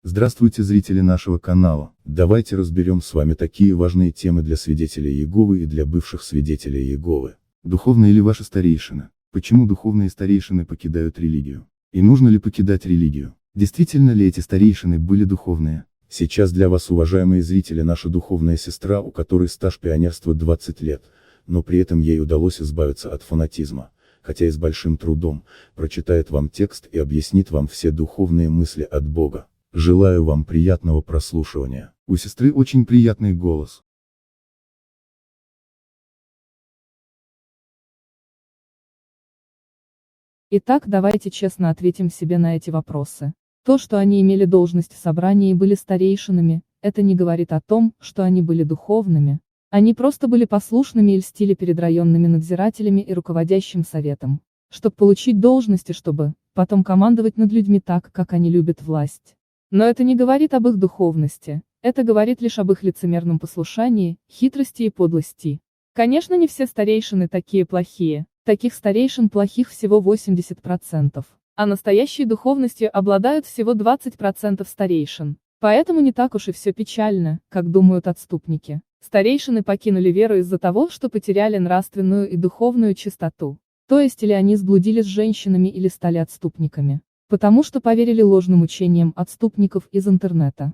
Здравствуйте, зрители нашего канала. Давайте разберем с вами такие важные темы для свидетелей Иеговы и для бывших свидетелей Иеговы. Духовные ли ваши старейшины? Почему духовные старейшины покидают религию? И нужно ли покидать религию? Действительно ли эти старейшины были духовные? Сейчас для вас, уважаемые зрители, наша духовная сестра, у которой стаж пионерства 20 лет, но при этом ей удалось избавиться от фанатизма, хотя и с большим трудом, прочитает вам текст и объяснит вам все духовные мысли от Бога. Желаю вам приятного прослушивания. У сестры очень приятный голос. Итак, давайте честно ответим себе на эти вопросы. То, что они имели должность в собрании и были старейшинами, это не говорит о том, что они были духовными. Они просто были послушными и льстили перед районными надзирателями и руководящим советом, чтобы получить должности, чтобы потом командовать над людьми так, как они любят власть. Но это не говорит об их духовности, это говорит лишь об их лицемерном послушании, хитрости и подлости. Конечно, не все старейшины такие плохие, таких старейшин плохих всего 80%, а настоящей духовностью обладают всего 20% старейшин. Поэтому не так уж и все печально, как думают отступники. Старейшины покинули веру из-за того, что потеряли нравственную и духовную чистоту. То есть или они сблудили с женщинами или стали отступниками. Потому что поверили ложным учениям отступников из интернета.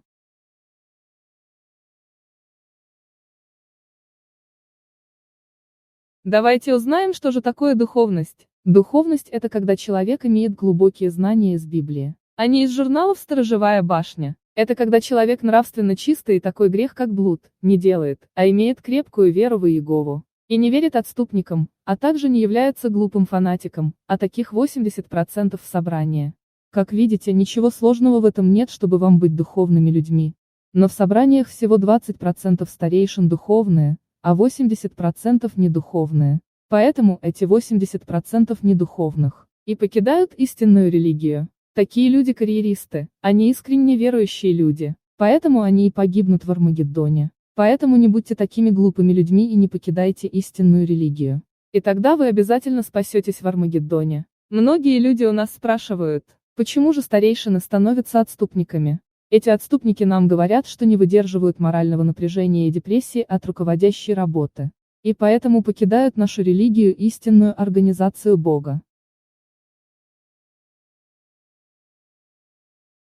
Давайте узнаем, что же такое духовность. Духовность – это когда человек имеет глубокие знания из Библии, а не из журналов «Сторожевая башня». Это когда человек нравственно чистый и такой грех, как блуд, не делает, а имеет крепкую веру в Иегову. И не верит отступникам, а также не является глупым фанатиком, а таких 80% в собрании. Как видите, ничего сложного в этом нет, чтобы вам быть духовными людьми. Но в собраниях всего 20% старейшин духовные, а 80% недуховные. Поэтому эти 80% недуховных и покидают истинную религию. Такие люди карьеристы, они искренне верующие люди, поэтому они и погибнут в Армагеддоне. Поэтому не будьте такими глупыми людьми и не покидайте истинную религию. И тогда вы обязательно спасетесь в Армагеддоне. Многие люди у нас спрашивают, почему же старейшины становятся отступниками? Эти отступники нам говорят, что не выдерживают морального напряжения и депрессии от руководящей работы. И поэтому покидают нашу религию, истинную организацию Бога.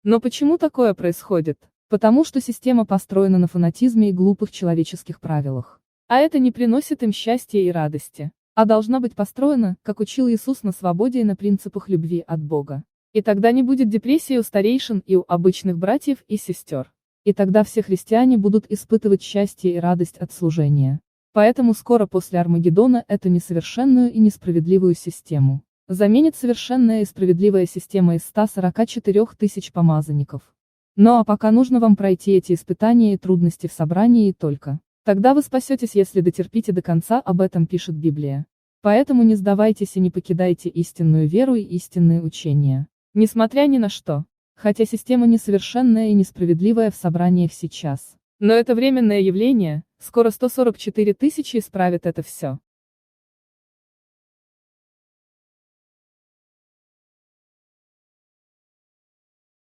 Но почему такое происходит? Потому что система построена на фанатизме и глупых человеческих правилах. А это не приносит им счастья и радости. А должна быть построена, как учил Иисус, на свободе и на принципах любви от Бога. И тогда не будет депрессии у старейшин и у обычных братьев и сестер. И тогда все христиане будут испытывать счастье и радость от служения. Поэтому скоро после Армагеддона эту несовершенную и несправедливую систему заменит совершенная и справедливая система из 144 тысяч помазанников. Ну а пока нужно вам пройти эти испытания и трудности в собрании и только. Тогда вы спасетесь, если дотерпите до конца, об этом пишет Библия. Поэтому не сдавайтесь и не покидайте истинную веру и истинные учения. Несмотря ни на что. Хотя система несовершенная и несправедливая в собраниях сейчас. Но это временное явление, скоро 144 тысячи исправит это все.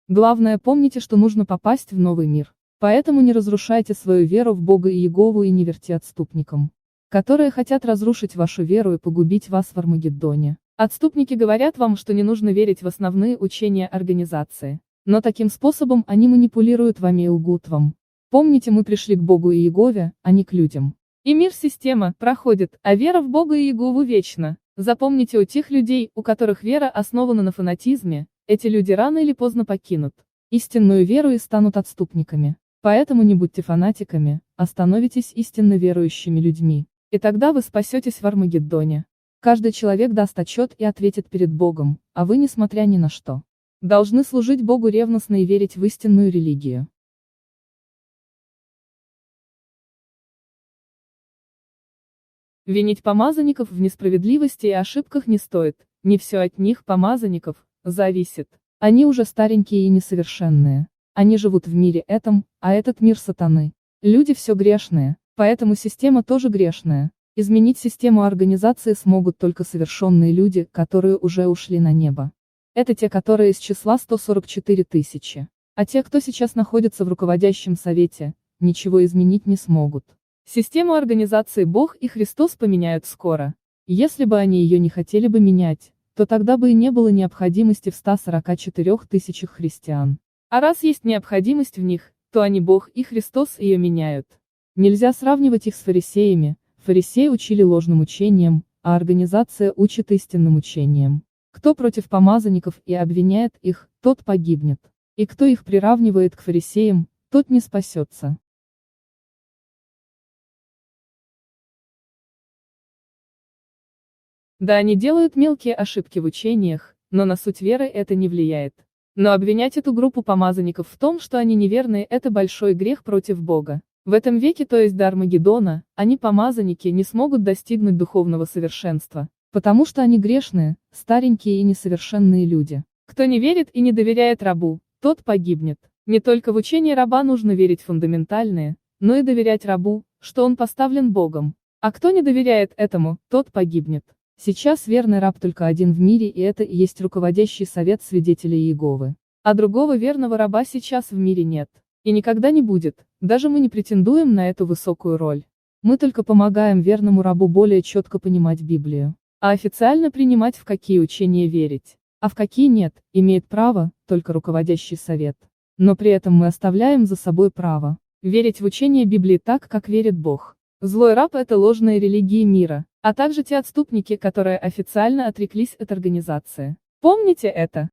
Главное, помните, что нужно попасть в новый мир. Поэтому не разрушайте свою веру в Бога и Иегову и не верьте отступникам, которые хотят разрушить вашу веру и погубить вас в Армагеддоне. Отступники говорят вам, что не нужно верить в основные учения организации. Но таким способом они манипулируют вами и лгут вам. Помните, мы пришли к Богу и Иегове, а не к людям. И мир-система проходит, а вера в Бога и Иегову вечна. Запомните, у тех людей, у которых вера основана на фанатизме, эти люди рано или поздно покинут истинную веру и станут отступниками. Поэтому не будьте фанатиками, а становитесь истинно верующими людьми. И тогда вы спасетесь в Армагеддоне. Каждый человек даст отчет и ответит перед Богом, а вы, несмотря ни на что, должны служить Богу ревностно и верить в истинную религию. Винить помазанников в несправедливости и ошибках не стоит, не все от них, помазанников, зависит. Они уже старенькие и несовершенные. Они живут в мире этом, а этот мир сатаны. Люди все грешные, поэтому система тоже грешная. Изменить систему организации смогут только совершенные люди, которые уже ушли на небо. Это те, которые из числа 144 тысячи. А те, кто сейчас находится в руководящем совете, ничего изменить не смогут. Систему организации Бог и Христос поменяют скоро. Если бы они ее не хотели бы менять, то тогда бы и не было необходимости в 144 тысячах христиан. А раз есть необходимость в них, то они Бог и Христос ее меняют. Нельзя сравнивать их с фарисеями, фарисеи учили ложным учением, а организация учит истинным учением. Кто против помазанников и обвиняет их, тот погибнет. И кто их приравнивает к фарисеям, тот не спасется. Да, они делают мелкие ошибки в учениях, но на суть веры это не влияет. Но обвинять эту группу помазанников в том, что они неверные, это большой грех против Бога. В этом веке, то есть до Армагеддона, они, помазанники, не смогут достигнуть духовного совершенства, потому что они грешные, старенькие и несовершенные люди. Кто не верит и не доверяет рабу, тот погибнет. Не только в учение раба нужно верить фундаментальное, но и доверять рабу, что он поставлен Богом. А кто не доверяет этому, тот погибнет. Сейчас верный раб только один в мире, и это и есть руководящий совет свидетелей Иеговы. А другого верного раба сейчас в мире нет. И никогда не будет, даже мы не претендуем на эту высокую роль. Мы только помогаем верному рабу более четко понимать Библию. А официально принимать, в какие учения верить, а в какие нет, имеет право только руководящий совет. Но при этом мы оставляем за собой право верить в учение Библии так, как верит Бог. Злой раб – это ложные религии мира, а также те отступники, которые официально отреклись от организации. Помните это.